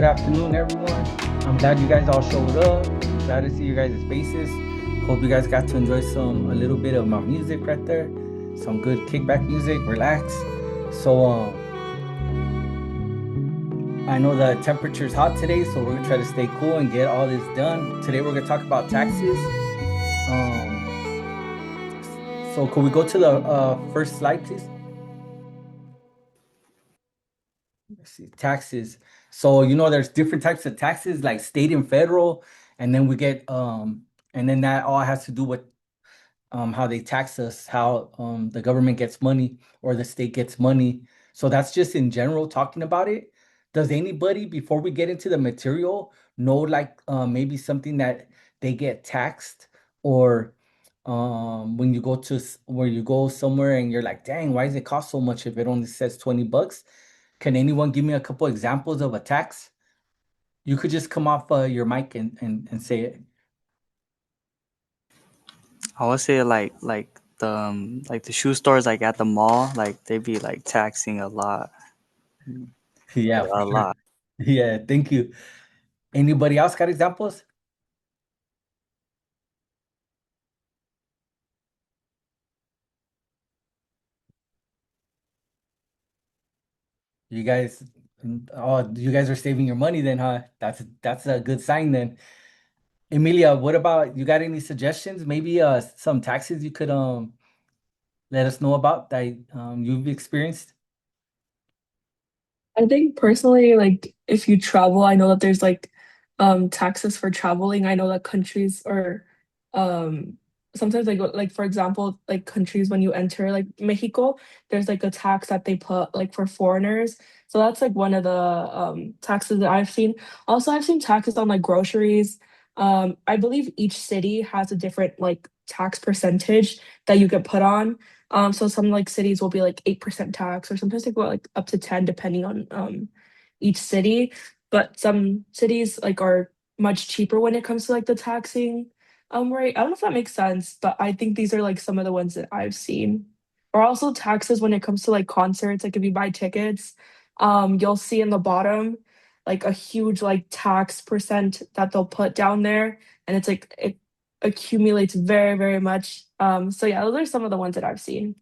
afternoon, everyone. I'm glad you guys all showed up. Glad to see you guys' faces. Hope you guys got to enjoy a little bit of my music right there. Some good kickback music, relax. I know the temperature's hot today, so we're gonna try to stay cool and get all this done. Today we're gonna talk about taxes. Um, so could we go to the first slide, please? Let's see, taxes. So there's different types of taxes, like state and federal, and then we get and then that all has to do with how they tax us, how the government gets money or the state gets money. So that's just in general talking about it. Does anybody, before we get into the material, know like maybe something that they get taxed, or when you go to where you go somewhere and you're like, dang, why does it cost so much if it only says $20? Can anyone give me a couple examples of a tax? You could just come off your mic and say it. I would say like the shoe stores like at the mall, like they be like taxing a lot, Yeah, like for a sure. lot. Yeah, thank you. Anybody else got examples? You guys, oh, you guys are saving your money then, huh? That's a good sign then. Emilia, what about you got any suggestions? Maybe some taxes you could let us know about that you've experienced? I think personally, like if you travel, I know that there's like taxes for traveling. I know that countries or um sometimes like for example, like countries when you enter like Mexico, there's like a tax that they put like for foreigners. So that's like one of the taxes that I've seen. Also, I've seen taxes on like groceries. I believe each city has a different like tax percentage that you get put on. So some like cities will be like 8% tax, or sometimes they go like up to 10 depending on each city. But some cities like are much cheaper when it comes to like the taxing rate. I don't know if that makes sense, but I think these are like some of the ones that I've seen. Or also taxes when it comes to like concerts, like if you buy tickets, you'll see in the bottom like a huge like tax percent that they'll put down there. And it's like it accumulates very, very much. So yeah, those are some of the ones that I've seen.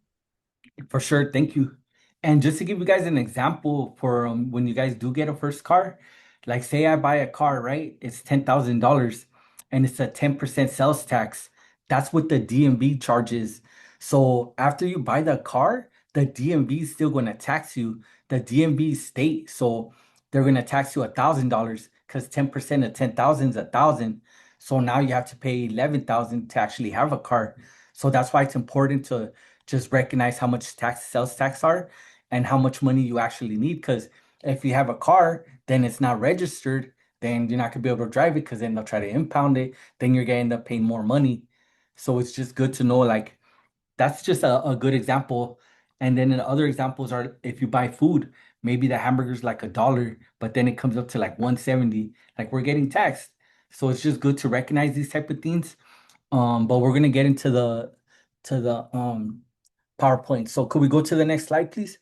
For sure, thank you. And just to give you guys an example for when you guys do get a first car, like say I buy a car, right? It's $10,000 and it's a 10% sales tax. That's what the DMV charges. So after you buy the car, the DMV is still going to tax you. The DMV state, so they're going to tax you $1,000 because 10% of 10,000 is 1,000. So now you have to pay 11,000 to actually have a car. So that's why it's important to just recognize how much tax sales tax are and how much money you actually need. Because if you have a car, then it's not registered, then you're not gonna be able to drive it because then they'll try to impound it. Then you're gonna end up paying more money. So it's just good to know, like, that's just a good example. And then the other examples are if you buy food, maybe the hamburger's like $1, but then it comes up to like 170. Like we're getting taxed. So it's just good to recognize these type of things. But we're gonna get into the PowerPoint. So could we go to the next slide, please?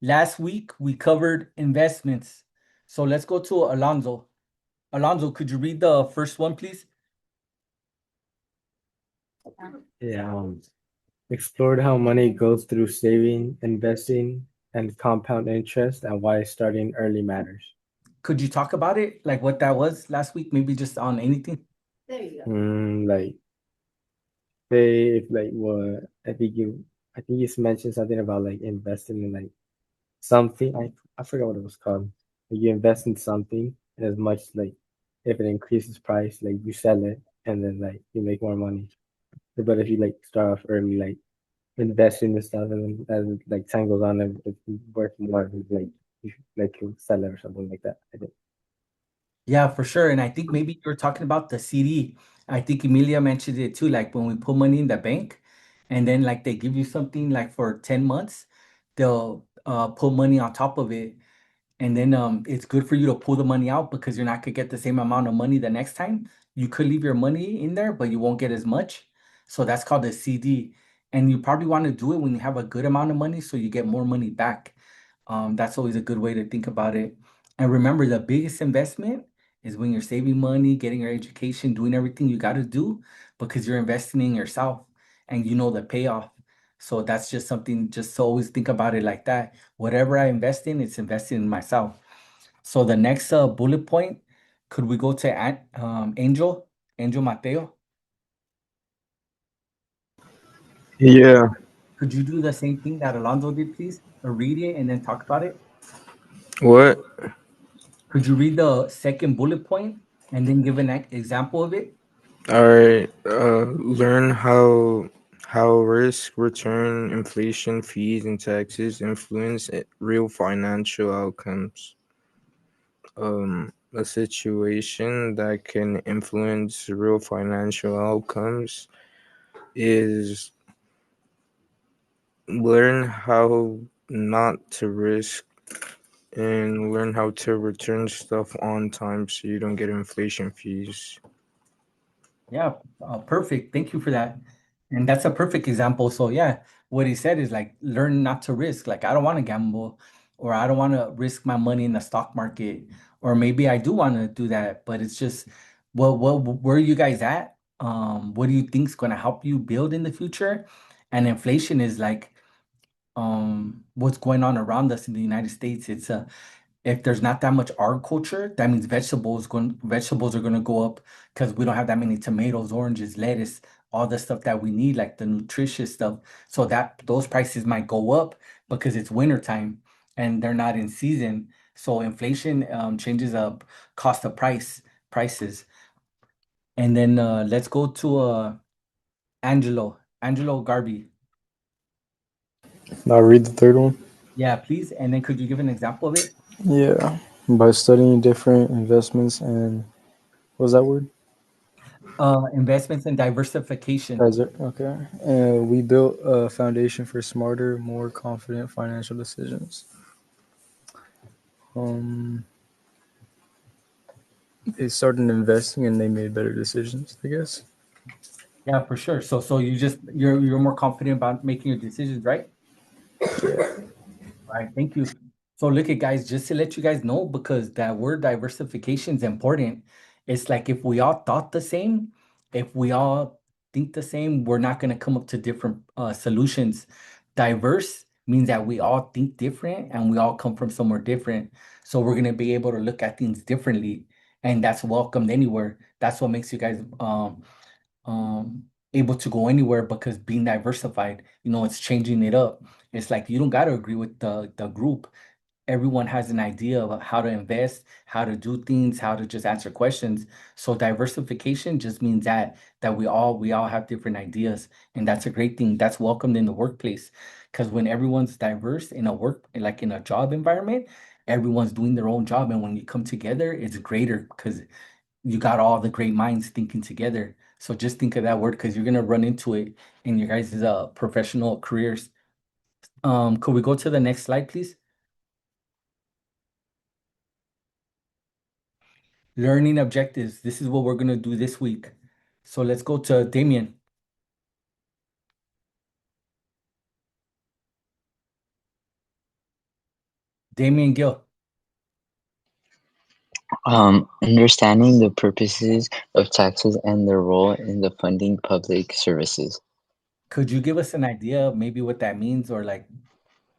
Last week we covered investments. So let's go to Alonzo. Alonzo, could you read the first one, please? Yeah, explored how money goes through saving, investing, and compound interest, and why starting early matters. Could you talk about it? Like what that was last week? Maybe just on anything? Like say if like what I think you mentioned something about like investing in like something. I forgot what it was called. Like you invest in something and as much like if it increases price, like you sell it and then like you make more money. But if you like start off early, like investing and stuff, and then as like time goes on, and it's worth more, like you sell it or something like that. I think. Yeah, for sure. And I think maybe you're talking about the CD. I think Emilia mentioned it too. Like when we put money in the bank and then like they give you something like for 10 months, they'll put money on top of it. And then it's good for you to pull the money out because you're not gonna get the same amount of money the next time. You could leave your money in there, but you won't get as much. So that's called a CD. And you probably want to do it when you have a good amount of money so you get more money back. That's always a good way to think about it. And remember, the biggest investment is when you're saving money, getting your education, doing everything you got to do because you're investing in yourself and you know the payoff. So that's just something, just to always think about it like that. Whatever I invest in, it's investing in myself. So the next bullet point, could we go to Angel, Angel Mateo? Yeah. Could you do the same thing that Alonso did, please? Or read it and then talk about it? What? Could you read the second bullet point and then give an example of it? All right. Learn how risk, return, inflation, fees, and taxes influence real financial outcomes. A situation that can influence real financial outcomes is learn how not to risk and learn how to return stuff on time so you don't get inflation fees. Yeah, perfect. Thank you for that. And that's a perfect example. So yeah, what he said is like learn not to risk. Like I don't want to gamble, or I don't want to risk my money in the stock market, or maybe I do want to do that, but it's just what where are you guys at? What do you think is going to help you build in the future? And inflation is like what's going on around us in the United States. It's if there's not that much agriculture, that means vegetables are gonna go up because we don't have that many tomatoes, oranges, lettuce, all the stuff that we need, like the nutritious stuff. So that those prices might go up because it's winter time and they're not in season. So inflation changes up cost of prices. And then let's go to Angelo Garby. Now read the third one. Yeah, please. And then could you give an example of it? Yeah, by studying different investments and what was that word? Investments and diversification. Guys, okay. And we built a foundation for smarter, more confident financial decisions. Um, they started investing and they made better decisions, I guess. Yeah, for sure. So you're more confident about making your decisions, right? All right, thank you. So look at guys, just to let you guys know, because that word diversification is important. It's like if we all thought the same, if we all think the same, we're not gonna come up to different solutions. Diverse means that we all think different and we all come from somewhere different. So we're gonna be able to look at things differently, and that's welcomed anywhere. That's what makes you guys able to go anywhere because being diversified, it's changing it up. It's like you don't got to agree with the group. Everyone has an idea of how to invest, how to do things, how to just answer questions. So diversification just means that we all have different ideas, and that's a great thing. That's welcomed in the workplace because when everyone's diverse in a work, like in a job environment, everyone's doing their own job, and when you come together, it's greater because you got all the great minds thinking together. So just think of that word because you're gonna run into it in your guys' professional careers. Could we go to the next slide, please? Learning objectives. This is what we're gonna do this week. So let's go to Damien. Damien Gill. Understanding the purposes of taxes and their role in the funding public services. Could you give us an idea of maybe what that means, or like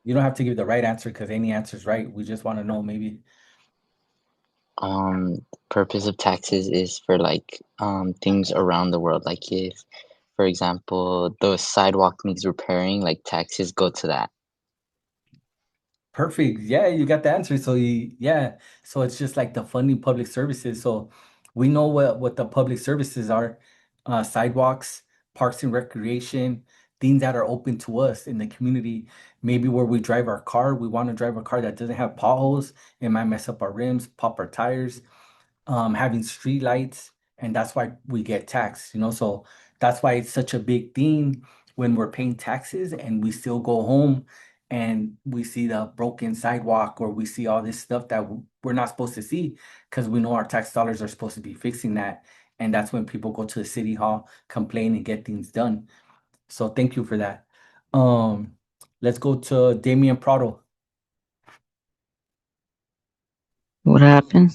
you don't have to give the right answer because any answer is right. We just want to know maybe. Purpose of taxes is for like things around the world. Like if, for example, the sidewalk needs repairing, like taxes go to that. Perfect. Yeah, you got the answer. Yeah. So it's just like the funding public services. So we know what the public services are. Sidewalks, parks and recreation, things that are open to us in the community. Maybe where we drive our car, we want to drive a car that doesn't have potholes. It might mess up our rims, pop our tires, having street lights, and that's why we get taxed, so that's why it's such a big thing when we're paying taxes and we still go home and we see the broken sidewalk or we see all this stuff that we're not supposed to see because we know our tax dollars are supposed to be fixing that. And that's when people go to the city hall, complain and get things done. So thank you for that. um let's go to Damian Prado. What happened?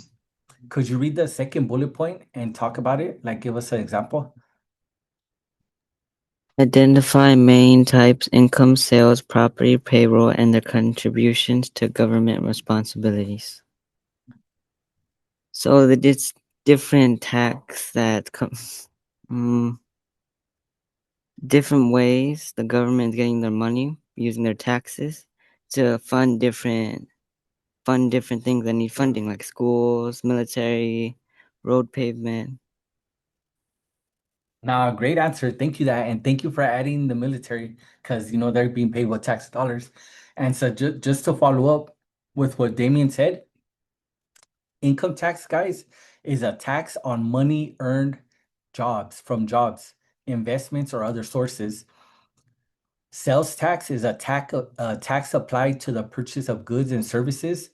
Could you read the second bullet point and talk about it? Like, give us an example. Identify main types: income, sales, property, payroll, and their contributions to government responsibilities. So it's different tax that come, different ways the government is getting their money using their taxes to fund different things that need funding, like schools, military, road pavement. Nah, great answer. Thank you that, and thank you for adding the military because they're being paid with tax dollars. And so just to follow up with what Damien said, income tax, guys, is a tax on money earned from jobs, investments, or other sources. Sales tax is a tax applied to the purchase of goods and services.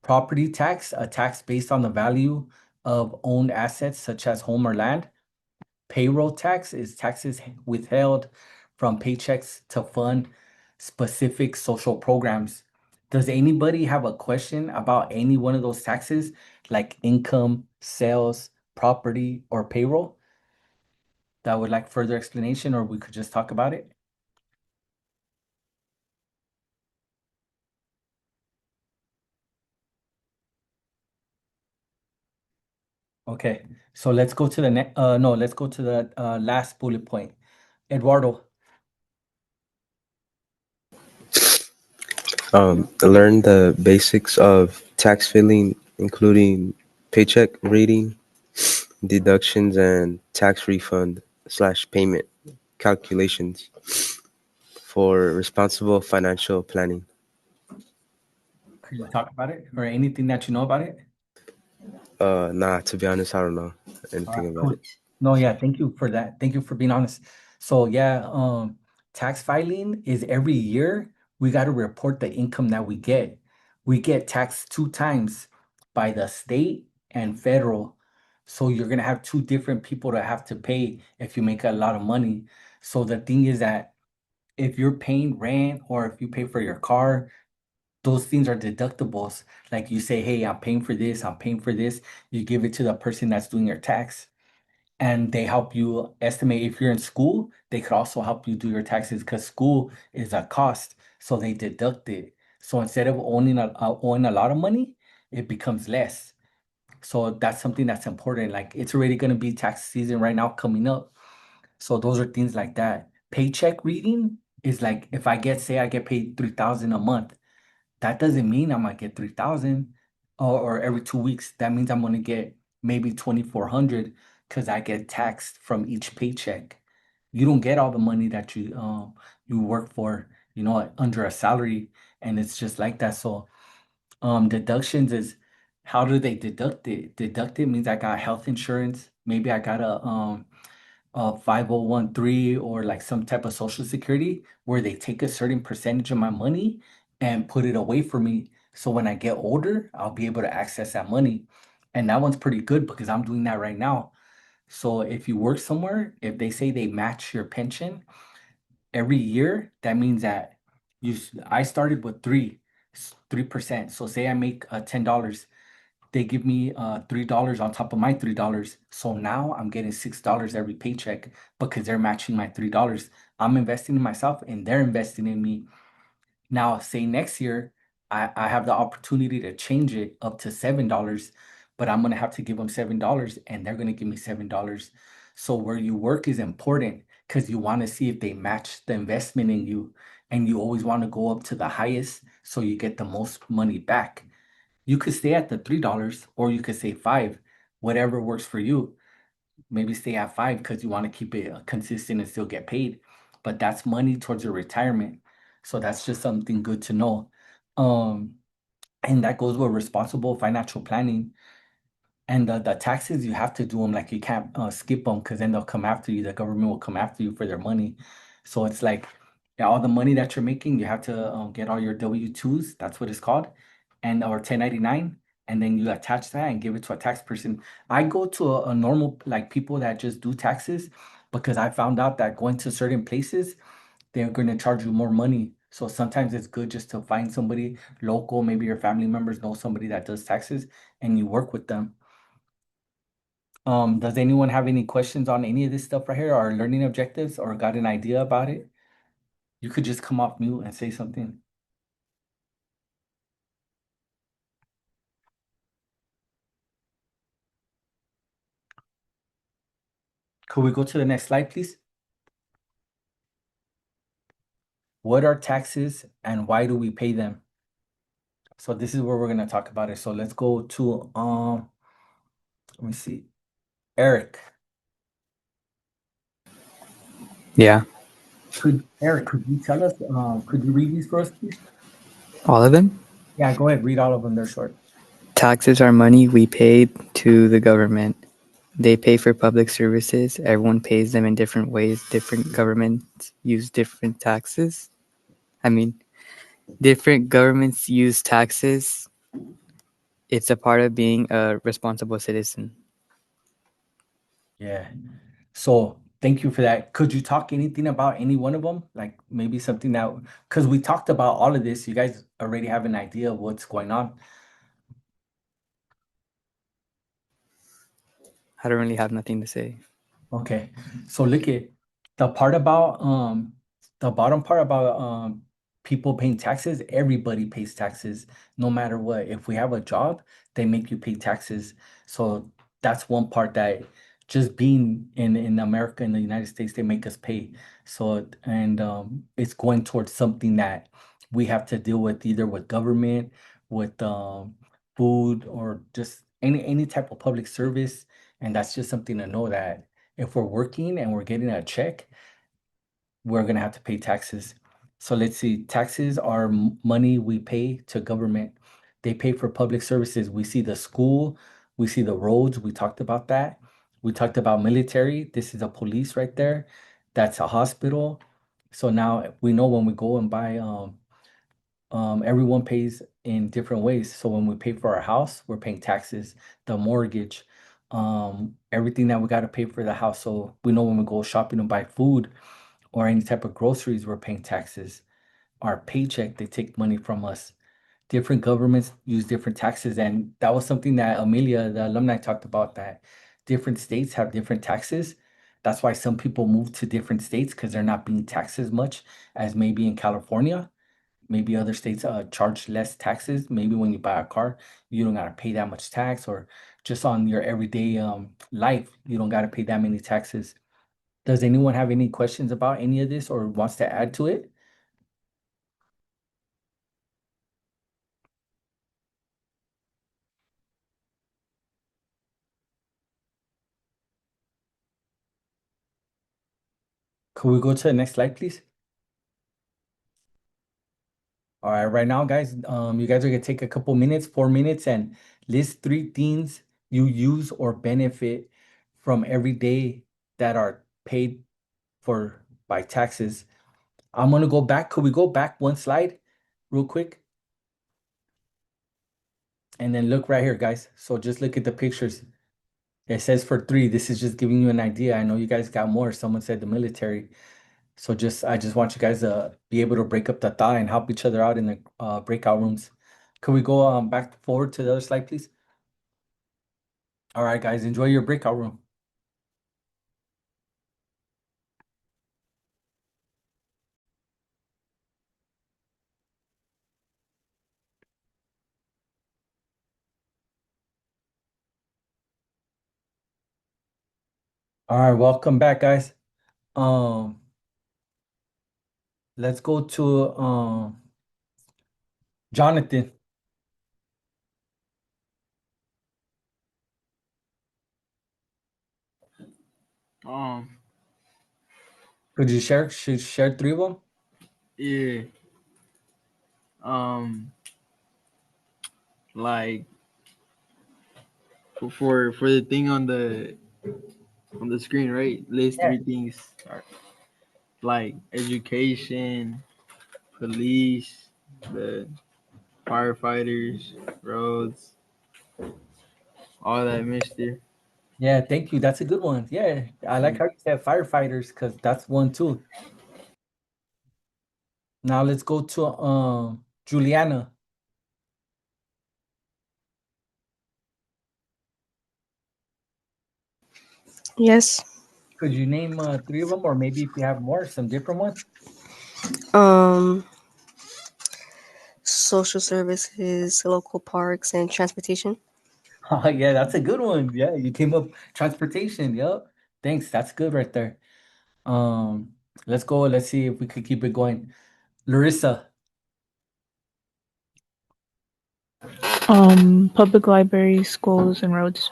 Property tax, a tax based on the value of owned assets such as home or land. Payroll tax is taxes withheld from paychecks to fund specific social programs. Does anybody have a question about any one of those taxes, like income, sales, property, or payroll, that would like further explanation, or we could just talk about it? Okay, so let's go to the next, no, let's go to the last bullet point. Eduardo. Learn the basics of tax filing, including paycheck reading, deductions, and tax refund slash payment calculations for responsible financial planning. Could you talk about it or anything that you know about it? Nah, to be honest, I don't know All anything right, about cool. it. No, yeah, thank you for that. Thank you for being honest. So yeah, tax filing is every year we got to report the income that we get. We get taxed two times by the state and federal. So you're gonna have two different people to have to pay if you make a lot of money. So the thing is that if you're paying rent or if you pay for your car, those things are deductibles. Like you say, hey, I'm paying for this, I'm paying for this. You give it to the person that's doing your tax and they help you estimate if you're in school. They could also help you do your taxes because school is a cost, so they deduct it. So instead of owing a lot of money, it becomes less. So that's something that's important. Like it's already going to be tax season right now coming up. So those are things like that. Paycheck reading is like if say I get paid 3,000 a month, that doesn't mean I'm gonna get 3,000 or every 2 weeks. That means I'm gonna get maybe 2,400 because I get taxed from each paycheck. You don't get all the money that you work for, under a salary, and it's just like that. So deductions is how do they deduct it? Deduct it means I got health insurance. Maybe I got a 5013 or like some type of social security where they take a certain percentage of my money and put it away for me. So when I get older, I'll be able to access that money. And that one's pretty good because I'm doing that right now. So if you work somewhere, if they say they match your pension every year, that means that I started with 3%. So say I make $10, they give me $3 on top of my $3. So now I'm getting $6 every paycheck because they're matching my $3. I'm investing in myself and they're investing in me. Now, say next year, I have the opportunity to change it up to $7, but I'm gonna have to give them $7 and they're gonna give me $7. So where you work is important because you want to see if they match the investment in you, and you always want to go up to the highest so you get the most money back. You could stay at the $3 or you could say five, whatever works for you. Maybe stay at five because you want to keep it consistent and still get paid. But that's money towards your retirement. So that's just something good to know. Um, and that goes with responsible financial planning. And the taxes, you have to do them, like you can't skip them because then they'll come after you. The government will come after you for their money. So it's like, yeah, all the money that you're making, you have to get all your W-2s, that's what it's called, and or 1099, and then you attach that and give it to a tax person. I go to a normal, like people that just do taxes because I found out that going to certain places, they're going to charge you more money. So sometimes it's good just to find somebody local, maybe your family members know somebody that does taxes and you work with them. Does anyone have any questions on any of this stuff right here or learning objectives or got an idea about it? You could just come off mute and say something. Could we go to the next slide, please? What are taxes and why do we pay them? So this is where we're gonna talk about it. So let's go to let me see. Eric. Yeah, Eric, could you tell us, could you read these for us, please? all of them. Yeah, go ahead, read all of them. They're short. Taxes are money we pay to the government. They pay for public services. Everyone pays them in different ways. Different governments use different taxes. I mean, different governments use taxes. It's a part of being a responsible citizen. Yeah. So thank you for that. Could you talk anything about any one of them? Like maybe something that, because we talked about all of this, you guys already have an idea of what's going on. I don't really have nothing to say. Okay. So look at the part about the bottom part about people paying taxes, everybody pays taxes no matter what. If we have a job, they make you pay taxes. So that's one part that just being in America, in the United States, they make us pay. So and it's going towards something that we have to deal with either with government, with food, or just any type of public service. And that's just something to know that if we're working and we're getting a check, we're gonna have to pay taxes. So let's see, taxes are money we pay to government. They pay for public services. We see the school, we see the roads. We talked about that. We talked about military. This is a police right there. That's a hospital. So now we know when we go and buy everyone pays in different ways. So when we pay for our house, we're paying taxes, the mortgage, everything that we got to pay for the house. So we know when we go shopping and buy food or any type of groceries, we're paying taxes. Our paycheck, they take money from us. Different governments use different taxes. And that was something that Amelia, the alumni, talked about, that different states have different taxes. That's why some people move to different states because they're not being taxed as much as maybe in California. Maybe other states charge less taxes. Maybe when you buy a car, you don't gotta pay that much tax, or just on your everyday life, you don't gotta pay that many taxes. Does anyone have any questions about any of this or wants to add to it? Could we go to the next slide, please? All right, right now, guys, you guys are gonna take a couple minutes, 4 minutes, and list 3 things you use or benefit from every day that are paid for by taxes. I'm gonna go back. Could we go back one slide real quick? And then look right here, guys. So just look at the pictures. It says for 3. This is just giving you an idea. I know you guys got more. Someone said the military. So I just want you guys to be able to break up the thought and help each other out in the breakout rooms. Could we go back forward to the other slide, please? All right, guys, enjoy your breakout room. All right, welcome back, guys. Um, let's go to Jonathan. Um, Could you share 3 of them? yeah. Um, like for the thing on the screen, right? List Yeah. 3 things like education, police, the firefighters, roads, all that mister. Yeah, thank you. That's a good one. Yeah, I like how you said firefighters because that's one too. Now let's go to Juliana. Yes. Could you name three of them, or maybe if you have more, some different ones? Um, Social services, local parks, and transportation. Oh, yeah, that's a good one. Yeah, you came up transportation. Yep. Thanks. That's good right there. Um, let's go. Let's see if we could keep it going. Larissa. Public libraries, schools, and roads.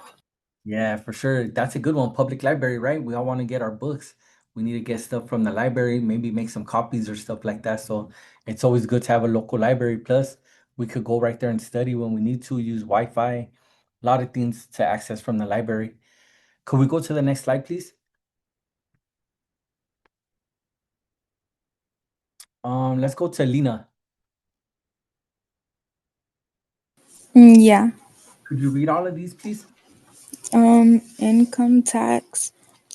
Yeah, for sure. That's a good one. Public library, right? We all want to get our books. We need to get stuff from the library, maybe make some copies or stuff like that. So it's always good to have a local library. Plus, we could go right there and study when we need to, use Wi-Fi, a lot of things to access from the library. Could we go to the next slide, please? Let's go to Lena. Yeah. Could you read all of these, please? Income tax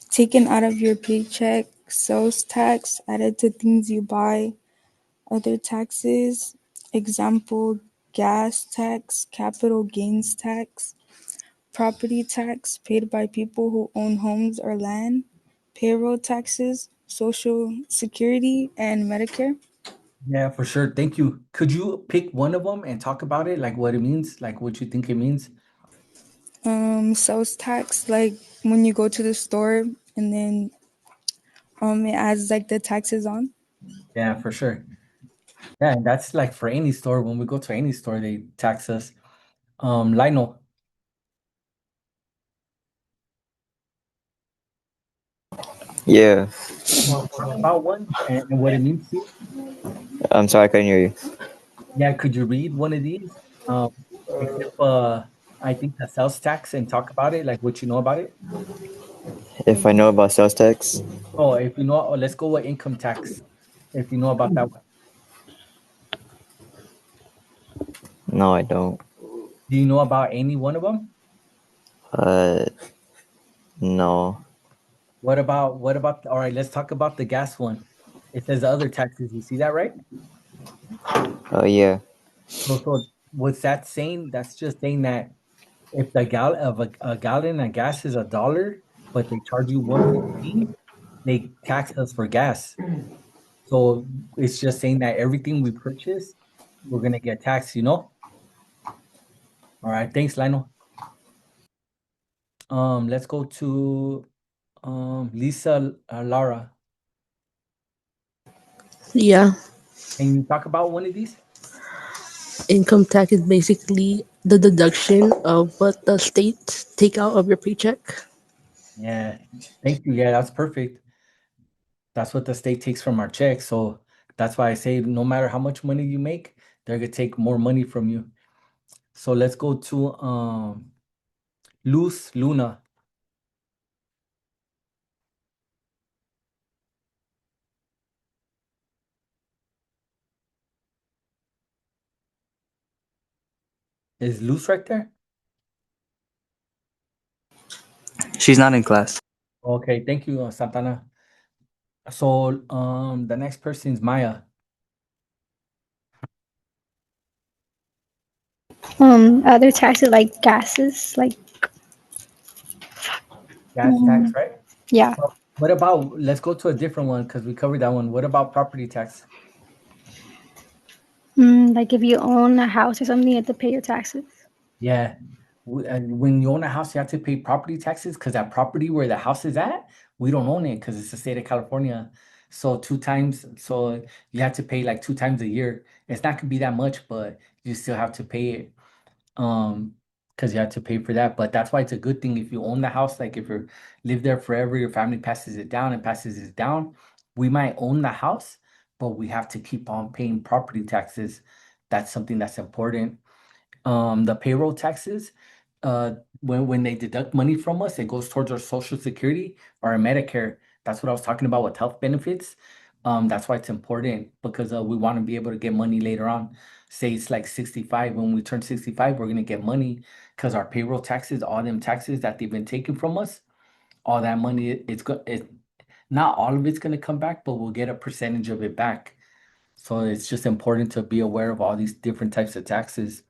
taken out of your paycheck, sales tax added to things you buy, other taxes, example, gas tax, capital gains tax, property tax paid by people who own homes or land, payroll taxes, social security, and Medicare. Yeah, for sure. Thank you. Could you pick one of them and talk about it, like what it means, like what you think it means? Sales tax, like when you go to the store and then it adds like the taxes on. Yeah, for sure. Yeah, and that's like for any store. When we go to any store, they tax us. Lionel, Yeah. talk about one and what it means to you. I'm sorry, I couldn't hear you. Yeah, could you read one of these? Except I think the sales tax and talk about it, like what you know about it. If I know about sales tax, Oh, if you know, oh, let's go with income tax. If you know about that one. no, I don't. Do you know about any one of them? Uh, no. All right, let's talk about the gas one. It says other taxes. You see that, right? Oh, yeah. So what's that saying? That's just saying that if the a gallon of gas is $1, but they charge you 1.15, they tax us for gas. So it's just saying that everything we purchase, we're gonna get taxed, you know? All right, thanks, Lionel. Let's go to Lisa Lara. Yeah. Can you talk about one of these? Income tax is basically the deduction of what the state take out of your paycheck. Yeah, thank you. Yeah, that's perfect. That's what the state takes from our checks. So that's why I say no matter how much money you make, they're gonna take more money from you. So let's go to Luz Luna. Is Luz right there? She's not in class. Okay, thank you, Santana. So the next person is Maya. Other taxes like gases, like Gas tax, right? yeah, What about, let's go to a different one because we covered that one. What about property tax? like if you own a house or something, you have to pay your taxes. Yeah. And when you own a house, you have to pay property taxes because that property where the house is at, we don't own it because it's the state of California. So two times, so you have to pay like two times a year. It's not gonna be that much, but you still have to pay it. Because you have to pay for that. But that's why it's a good thing if you own the house, like if you live there forever, your family passes it down and passes it down. We might own the house, but we have to keep on paying property taxes. That's something that's important. The payroll taxes, when they deduct money from us, it goes towards our social security or our Medicare. That's what I was talking about with health benefits. That's why it's important because we want to be able to get money later on. Say it's like 65. When we turn 65, we're gonna get money because our payroll taxes, all them taxes that they've been taking from us, all that money, it's not all of it's gonna come back, but we'll get a percentage of it back. So it's just important to be aware of all these different types of taxes.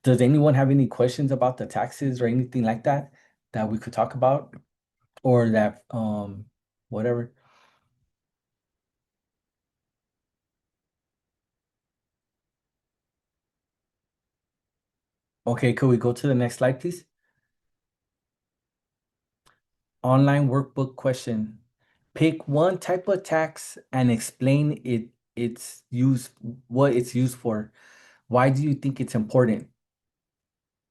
Does anyone have any questions about the taxes or anything like that that we could talk about or that whatever? Okay, could we go to the next slide, please? Online workbook question. Pick one type of tax and explain its use, what it's used for. Why do you think it's important?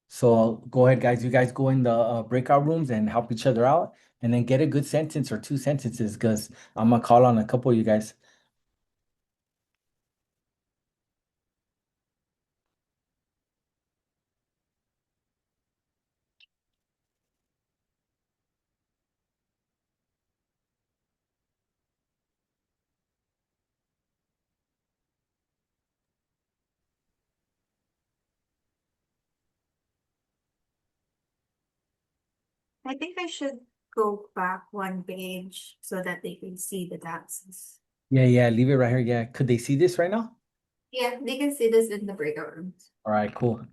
So go ahead, guys. You guys go in the breakout rooms and help each other out, and then get a good sentence or two sentences, because I'm gonna call on a couple of you guys. I think I should go back one page so that they can see the taxes. Yeah, leave it right here. Yeah, could they see this right now? Yeah, they can see this in the breakout rooms. All right, cool.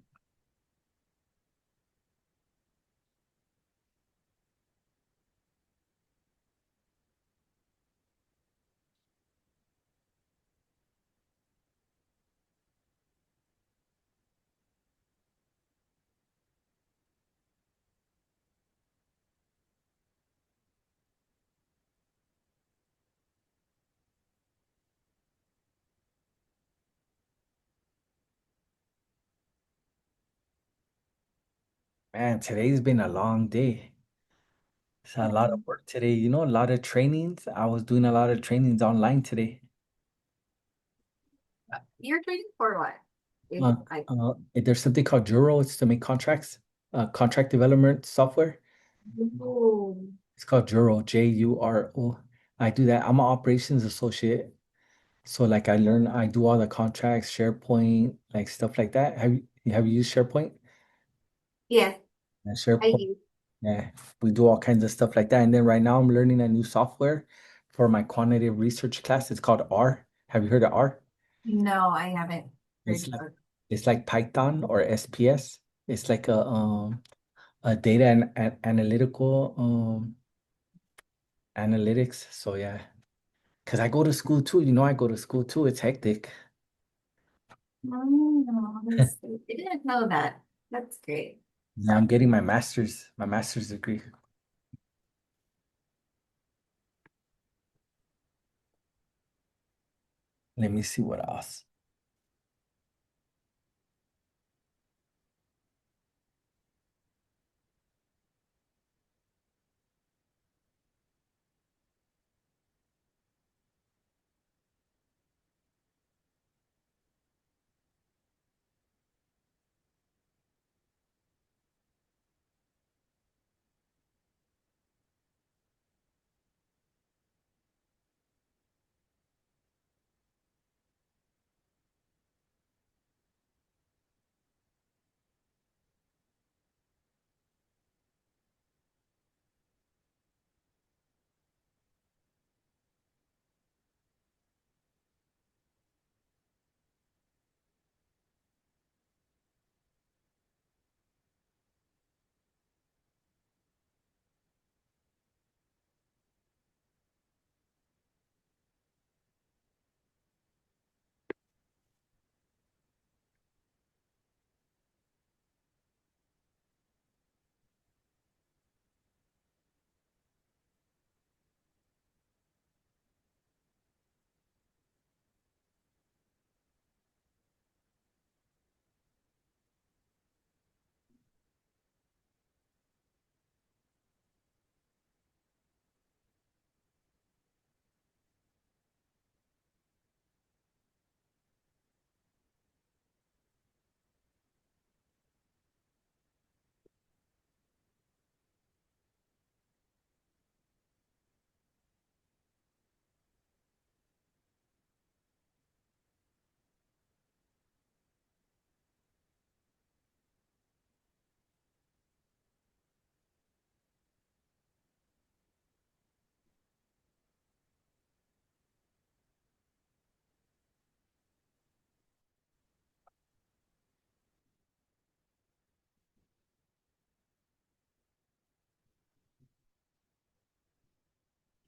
Man, today's been a long day. It's a lot of work today. You know, a lot of trainings. I was doing a lot of trainings online today. You're training for what? If I There's something called Juro. It's to make contracts, contract development software. Oh. It's called Juro, Juro. I do that. I'm an operations associate. So like I do all the contracts, SharePoint, like stuff like that. Have you used SharePoint? Yeah, Yeah, I SharePoint. do. Yeah, we do all kinds of stuff like that. And then right now I'm learning a new software for my quantitative research class. It's called R. Have you heard of R? No, I haven't heard It's like of it. it's like Python or SPS. It's like a data and analytical analytics. So yeah, because I go to school too. You know, I go to school too. It's hectic. No, I didn't know that. That's great. Yeah, I'm getting my master's degree. Let me see what else.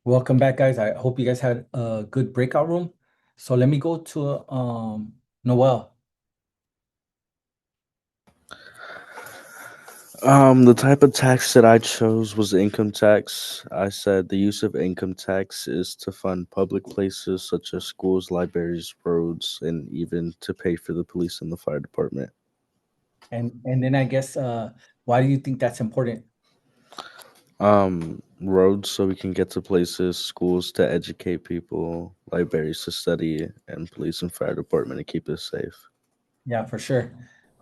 Welcome back, guys. I hope you guys had a good breakout room. So let me go to Noel. The type of tax that I chose was income tax. I said the use of income tax is to fund public places such as schools, libraries, roads, and even to pay for the police and the fire department. And then I guess why do you think that's important? Roads so we can get to places, schools to educate people, libraries to study, and police and fire department to keep us safe. Yeah, for sure.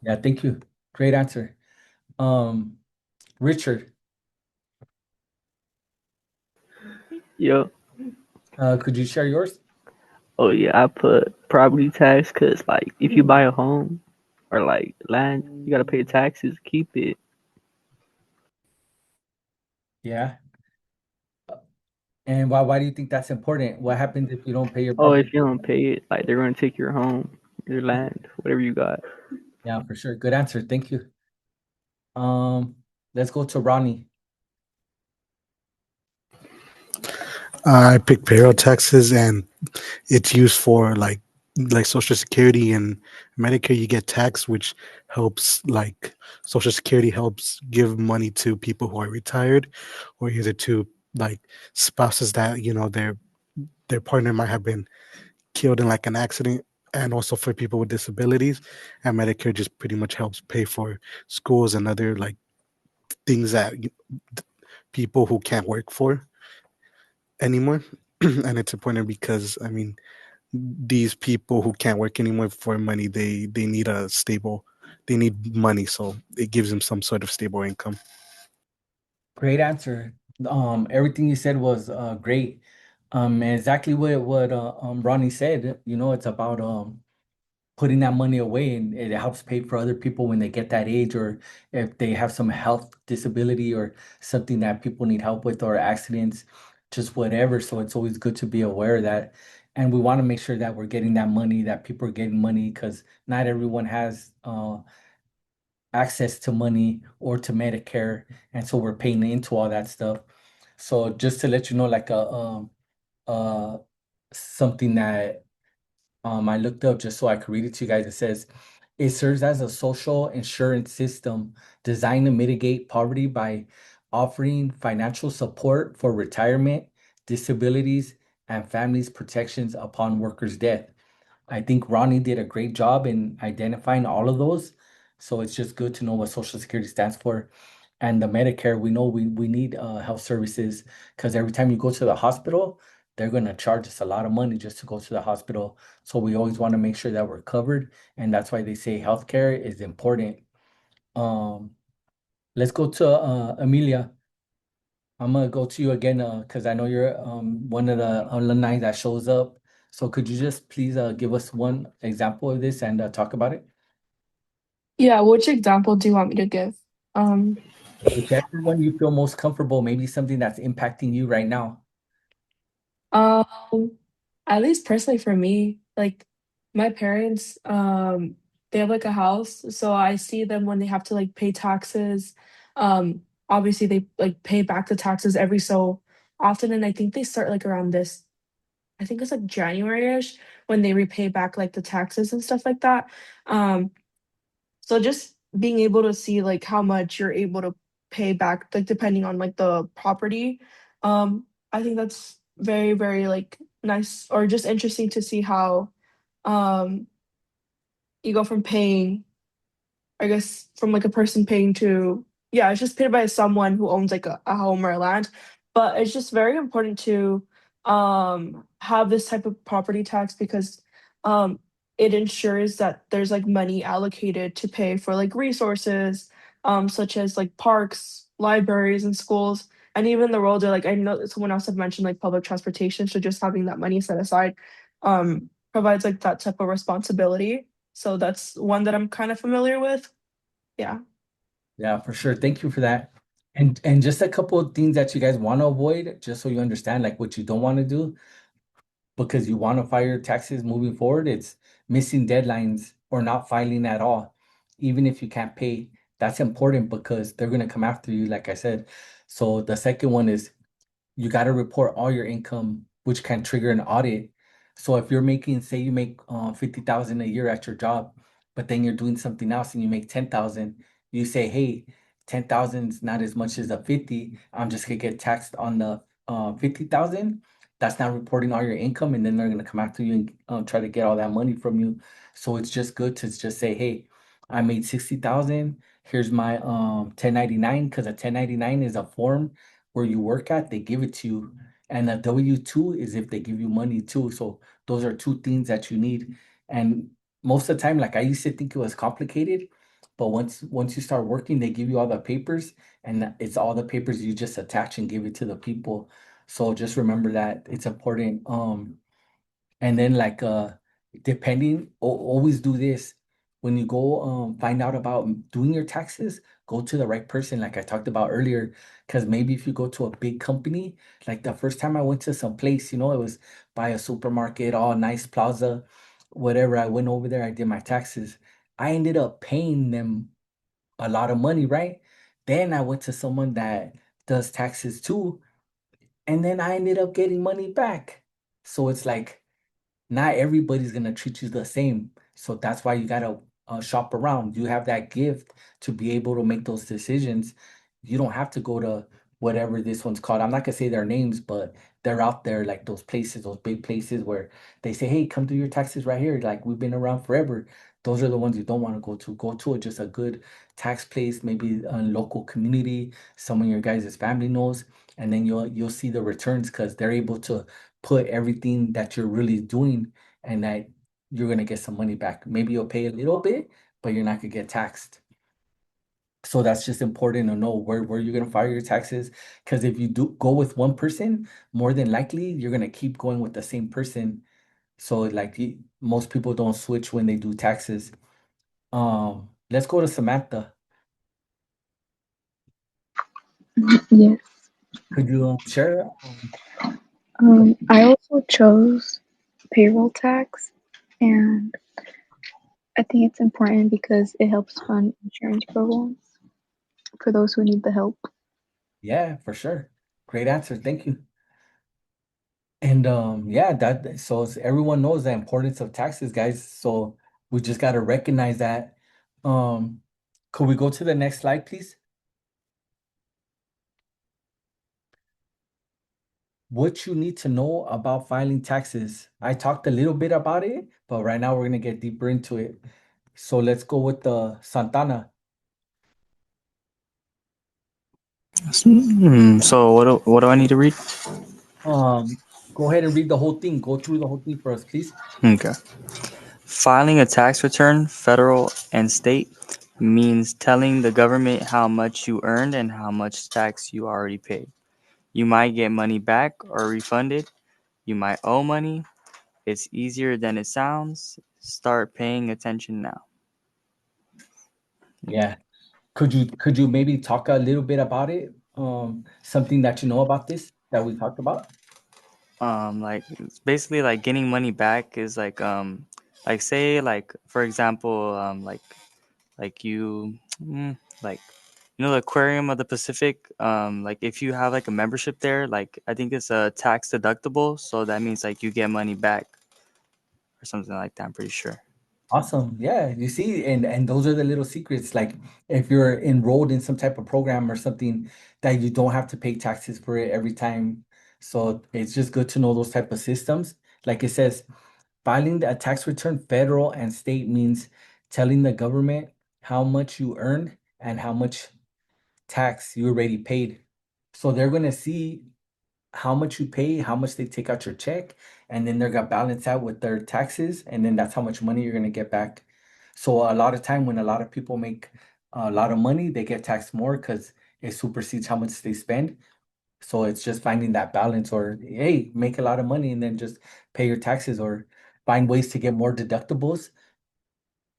Yeah, thank you. Great answer. Richard, Yo. could you share yours? Oh yeah, I put property tax because like if you buy a home or like land, you gotta pay taxes to keep it. Yeah. And why do you think that's important? What happens if you don't pay your Oh, property? if you don't pay it, like they're gonna take your home, your land, whatever you got. Yeah, for sure. Good answer. Thank you. Um, let's go to Ronnie. I picked payroll taxes, and it's used for like Social Security and Medicare. You get taxed, which helps like Social Security helps give money to people who are retired, or either to like spouses that their partner might have been killed in like an accident, and also for people with disabilities. And Medicare just pretty much helps pay for schools and other like things that people who can't work for anymore. And it's important because I mean these people who can't work anymore for money, they need a stable, they need money, so it gives them some sort of stable income. Great answer. Everything you said was great. And exactly what Ronnie said. You know, it's about putting that money away, and it helps pay for other people when they get that age, or if they have some health disability or something that people need help with, or accidents, just whatever. So it's always good to be aware of that. And we want to make sure that we're getting that money, that people are getting money, because not everyone has access to money or to Medicare, and so we're paying into all that stuff. So just to let you know, like uh something that I looked up just so I could read it to you guys. It says it serves as a social insurance system designed to mitigate poverty by offering financial support for retirement, disabilities, and families protections upon workers' death. I think Ronnie did a great job in identifying all of those. So it's just good to know what Social Security stands for. And the Medicare, we know we need health services, because every time you go to the hospital, they're going to charge us a lot of money just to go to the hospital. So we always want to make sure that we're covered. And that's why they say healthcare is important. Um, let's go to Amelia. I'm gonna go to you again because I know you're one of the alumni that shows up. So could you just please give us one example of this and talk about it? Yeah, which example do you want me to give? Um, Whichever one you feel most comfortable, maybe something that's impacting you right now. um, at least personally for me, like my parents, they have like a house, so I see them when they have to like pay taxes. Obviously they like pay back the taxes every so often, and I think they start like around this, I think it's like January-ish when they repay back like the taxes and stuff like that. Um, So just being able to see like how much you're able to pay back, like depending on like the property, I think that's very, very like nice or just interesting to see how um you go from paying, I guess, from like a person paying to, yeah, it's just paid by someone who owns like a home or a land. But it's just very important to have this type of property tax because um it ensures that there's like money allocated to pay for like resources, such as like parks, libraries, and schools. And even the roads are like, I know someone else had mentioned like public transportation. So just having that money set aside provides like that type of responsibility. So that's one that I'm kind of familiar with. Yeah. Yeah, for sure. Thank you for that. And just a couple of things that you guys want to avoid, just so you understand, like what you don't want to do, because you want to file your taxes moving forward. It's missing deadlines or not filing at all, even if you can't pay. That's important because they're gonna come after you, like I said. So the second one is you got to report all your income, which can trigger an audit. So if you're making, say you make 50,000 a year at your job, but then you're doing something else and you make 10,000, you say, hey, 10,000 is not as much as a 50. I'm just gonna get taxed on the 50,000. That's not reporting all your income, and then they're gonna come after you and try to get all that money from you. So it's just good to just say, hey, I made 60,000. Here's my 1099, because a 1099 is a form where you work at, they give it to you. And a W-2 is if they give you money too. So those are two things that you need. And most of the time, like I used to think it was complicated, but once you start working, they give you all the papers, and it's all the papers you just attach and give it to the people. So just remember that it's important. And then like depending, always do this. When you go find out about doing your taxes, go to the right person like I talked about earlier. Because maybe if you go to a big company, like the first time I went to some place, it was by a supermarket, all nice plaza, whatever. I went over there, I did my taxes. I ended up paying them a lot of money, right? Then I went to someone that does taxes too, and then I ended up getting money back. So it's like not everybody's gonna treat you the same. So that's why you gotta shop around. You have that gift to be able to make those decisions. You don't have to go to whatever this one's called. I'm not gonna say their names, but they're out there like those places, those big places where they say, "Hey, come do your taxes right here." Like we've been around forever. Those are the ones you don't want to go to. Go to just a good tax place, maybe a local community, someone your guys' family knows, and then you'll see the returns because they're able to put everything that you're really doing and that you're gonna get some money back. Maybe you'll pay a little bit, but you're not gonna get taxed. So that's just important to know where you're gonna file your taxes. Because if you do go with one person, more than likely you're gonna keep going with the same person. So like most people don't switch when they do taxes. Let's go to Samantha. Yes. Could you share? I also chose payroll tax, and I think it's important because it helps fund insurance programs for those who need the help. Yeah, for sure. Great answer. Thank you. And yeah, everyone knows the importance of taxes, guys. So we just got to recognize that. Um, could we go to the next slide, please? What you need to know about filing taxes. I talked a little bit about it, but right now we're gonna get deeper into it. So let's go with the Santana. So what do I need to read? Go ahead and read the whole thing. Go through the whole thing for us, please. Okay. Filing a tax return, federal and state, means telling the government how much you earned and how much tax you already paid. You might get money back or refunded. You might owe money. It's easier than it sounds. Start paying attention now. Yeah. Could you maybe talk a little bit about it? Something that you know about this that we talked about? Like it's basically like getting money back is like say like for example like you like the aquarium of the Pacific, like if you have like a membership there, like I think it's a tax deductible, so that means like you get money back or something like that, I'm pretty sure. Awesome. Yeah, you see, and those are the little secrets. Like if you're enrolled in some type of program or something that you don't have to pay taxes for it every time. So it's just good to know those type of systems. Like it says, filing a tax return, federal and state, means telling the government how much you earned and how much tax you already paid. So they're gonna see how much you pay, how much they take out your check, and then they're gonna balance out with their taxes, and then that's how much money you're gonna get back. So a lot of time when a lot of people make a lot of money, they get taxed more because it supersedes how much they spend. So it's just finding that balance, or hey, make a lot of money and then just pay your taxes, or find ways to get more deductibles.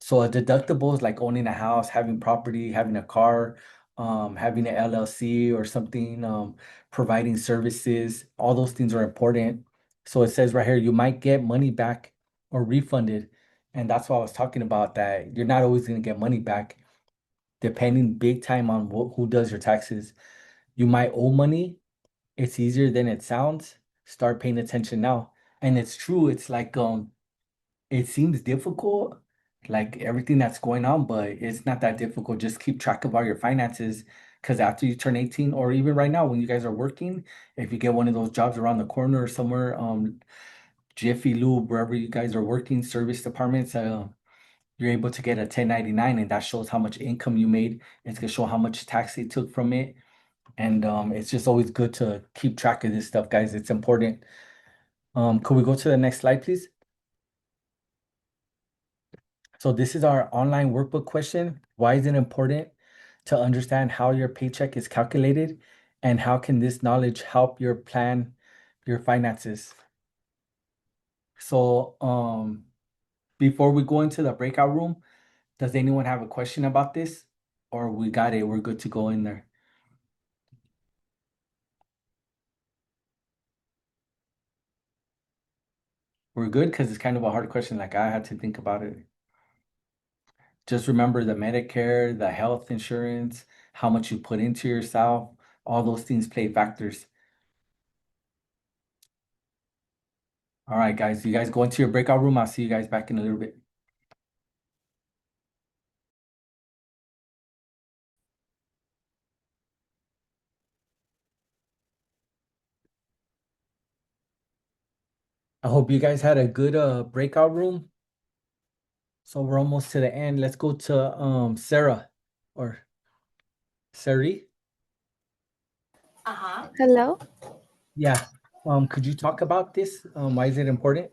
So a deductible is like owning a house, having property, having a car, having an LLC or something, providing services. All those things are important. So it says right here, you might get money back or refunded. And that's what I was talking about, that you're not always going to get money back, depending big time on who does your taxes. You might owe money It's easier than it sounds. Start paying attention now. And it's true. It's like it seems difficult, like everything that's going on, but it's not that difficult. Just keep track of all your finances. Because after you turn 18, or even right now when you guys are working, if you get one of those jobs around the corner or somewhere, Jiffy Lube, wherever you guys are working, service departments, you're able to get a 1099, and that shows how much income you made. It's gonna show how much tax they took from it. And it's just always good to keep track of this stuff, guys. It's important. Could we go to the next slide, please? So this is our online workbook question. Why is it important to understand how your paycheck is calculated, and how can this knowledge help your plan your finances? So before we go into the breakout room, does anyone have a question about this? Or we got it, we're good to go in there. We're good because it's kind of a hard question. Like I had to think about it. Just remember the Medicare, the health insurance, how much you put into yourself, all those things play factors. All right, guys, you guys go into your breakout room. I'll see you guys back in a little bit. I hope you guys had a good breakout room. So we're almost to the end. Let's go to Sarah or Sari. Hello. Yeah. Could you talk about this? Why is it important?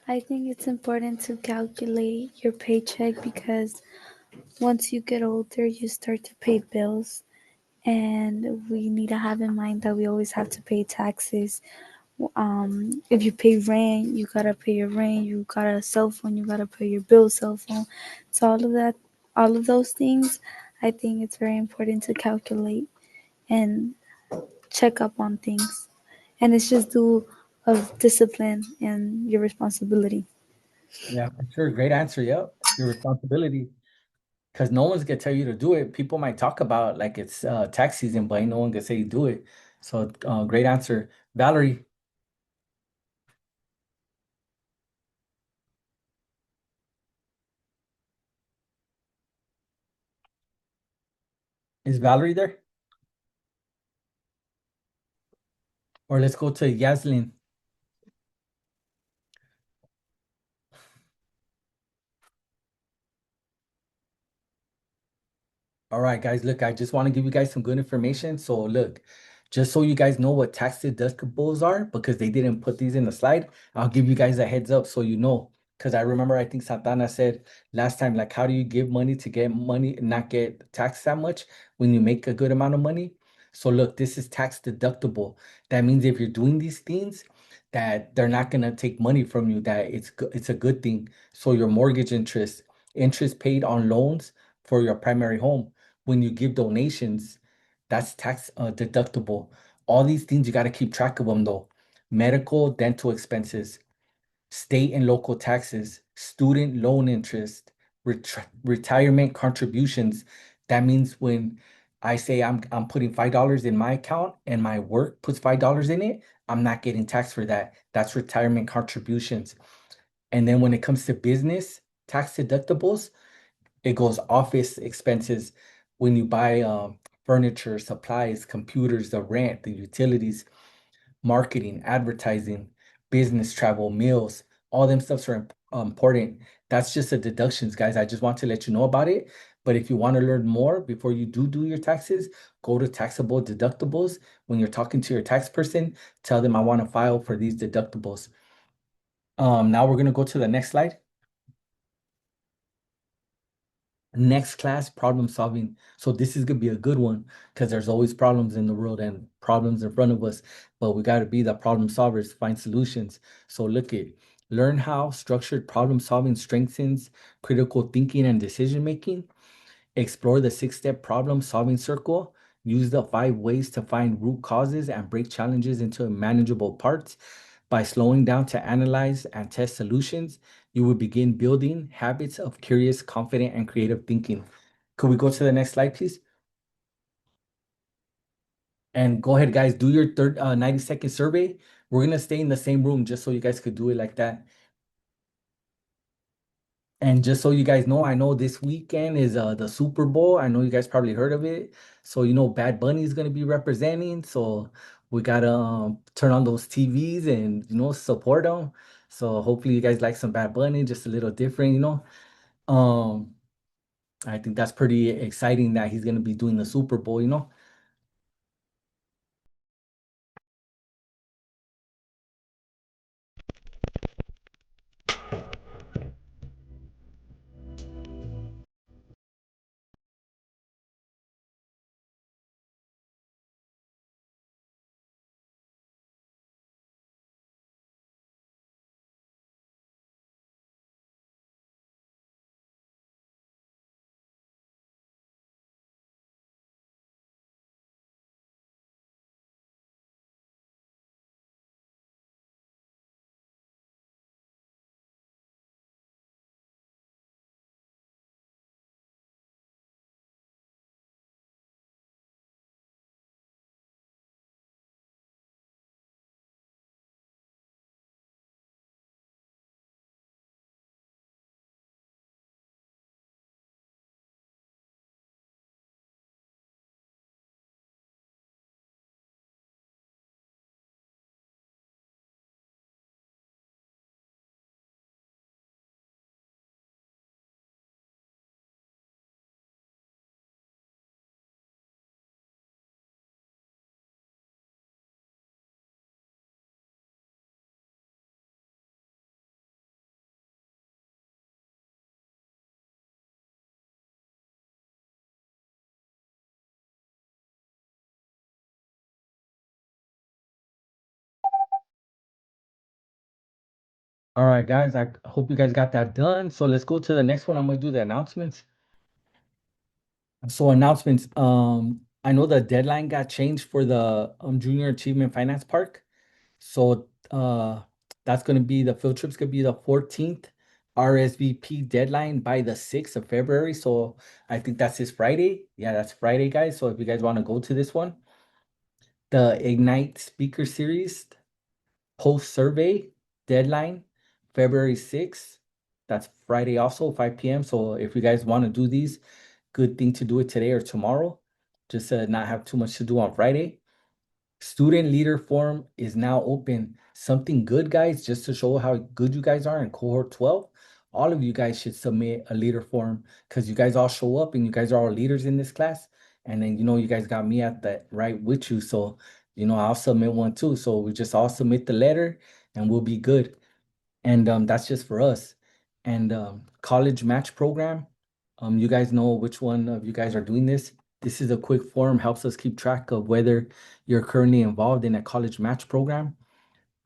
I think it's important to calculate your paycheck because once you get older, you start to pay bills, and we need to have in mind that we always have to pay taxes. If you pay rent, you gotta pay your rent. You got a cell phone, you gotta pay your bill, cell phone. So all of that, all of those things, I think it's very important to calculate and check up on things. And it's just due of discipline and your responsibility. Yeah, for sure. Great answer. Yep. Your responsibility. Because no one's gonna tell you to do it. People might talk about like it's tax season, but ain't no one gonna say you do it. So great answer. Valerie, is Valerie there? Or let's go to Yaslin. All right, guys, look, I just want to give you guys some good information. So look, just so you guys know what tax deductibles are, because they didn't put these in the slide, I'll give you guys a heads up so you know. Because I remember I think Santana said last time, like, how do you give money to get money and not get taxed that much when you make a good amount of money? So look, this is tax deductible. That means if you're doing these things, that they're not gonna take money from you, that it's a good thing. So your mortgage interest, interest paid on loans for your primary home, when you give donations, that's tax deductible. All these things you got to keep track of them though. Medical, dental expenses, state and local taxes, student loan interest, retirement contributions. That means when I say I'm putting $5 in my account and my work puts $5 in it, I'm not getting taxed for that. That's retirement contributions. And then when it comes to business tax deductibles, it goes office expenses when you buy furniture, supplies, computers, the rent, the utilities, marketing, advertising, business travel, meals. All them stuffs are important. That's just the deductions, guys. I just want to let you know about it. But if you want to learn more before you do your taxes, go to taxable deductibles. When you're talking to your tax person, tell them I want to file for these deductibles. Now we're gonna go to the next slide. Next class, problem solving. So this is gonna be a good one because there's always problems in the world and problems in front of us, but we got to be the problem solvers, find solutions. So look at learn how structured problem solving strengthens critical thinking and decision making. Explore the 6-step problem solving circle. Use the 5 ways to find root causes and break challenges into manageable parts. By slowing down to analyze and test solutions, you will begin building habits of curious, confident, and creative thinking. Could we go to the next slide, please? And go ahead, guys, do your third 90-second survey. We're gonna stay in the same room just so you guys could do it like that. And just so you guys know, I know this weekend is the Super Bowl. I know you guys probably heard of it. So you know Bad Bunny is gonna be representing. So we gotta turn on those TVs and support them. So hopefully you guys like some Bad Bunny, just a little different. Um, I think that's pretty exciting that he's gonna be doing the Super Bowl. All right, guys, I hope you guys got that done. So let's go to the next one. I'm gonna do the announcements. So announcements. I know the deadline got changed for the Junior Achievement Finance Park. So that's gonna be the field trip's gonna be the 14th. RSVP deadline by the 6th of February. So I think that's this Friday. Yeah, that's Friday, guys. So if you guys want to go to this one, the Ignite Speaker Series post survey deadline February 6th. That's Friday also, 5 p.m. So if you guys want to do these, good thing to do it today or tomorrow, just to not have too much to do on Friday. Student leader forum is now open. Something good, guys, just to show how good you guys are in cohort 12. All of you guys should submit a leader forum because you guys all show up and you guys are all leaders in this class. And then, you guys got me at that right with you. So, I'll submit one too. So we just all submit the letter and we'll be good. And that's just for us. And college match program, you guys know which one of you guys are doing this. This is a quick form, helps us keep track of whether you're currently involved in a college match program.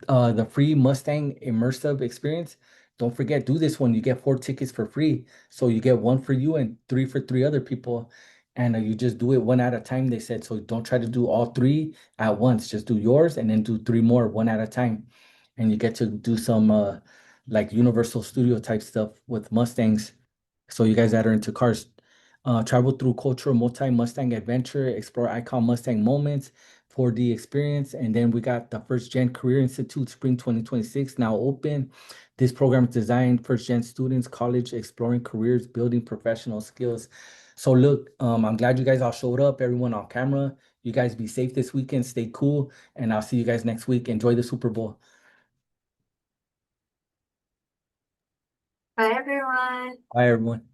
The free Mustang immersive experience. Don't forget, do this one. You get 4 tickets for free. So you get one for you and three for three other people. And you just do it one at a time, they said. So don't try to do all three at once. Just do yours and then do three more one at a time. And you get to do some like Universal Studio type stuff with Mustangs. So you guys that are into cars, travel through cultural multi-Mustang adventure, explore icon Mustang moments, 4D experience, and then we got the First Gen Career Institute Spring 2026 now open. This program is designed first gen students, college exploring careers, building professional skills. So look, I'm glad you guys all showed up, everyone on camera. You guys be safe this weekend, stay cool, and I'll see you guys next week. Enjoy the Super Bowl. Bye, everyone. Bye, everyone.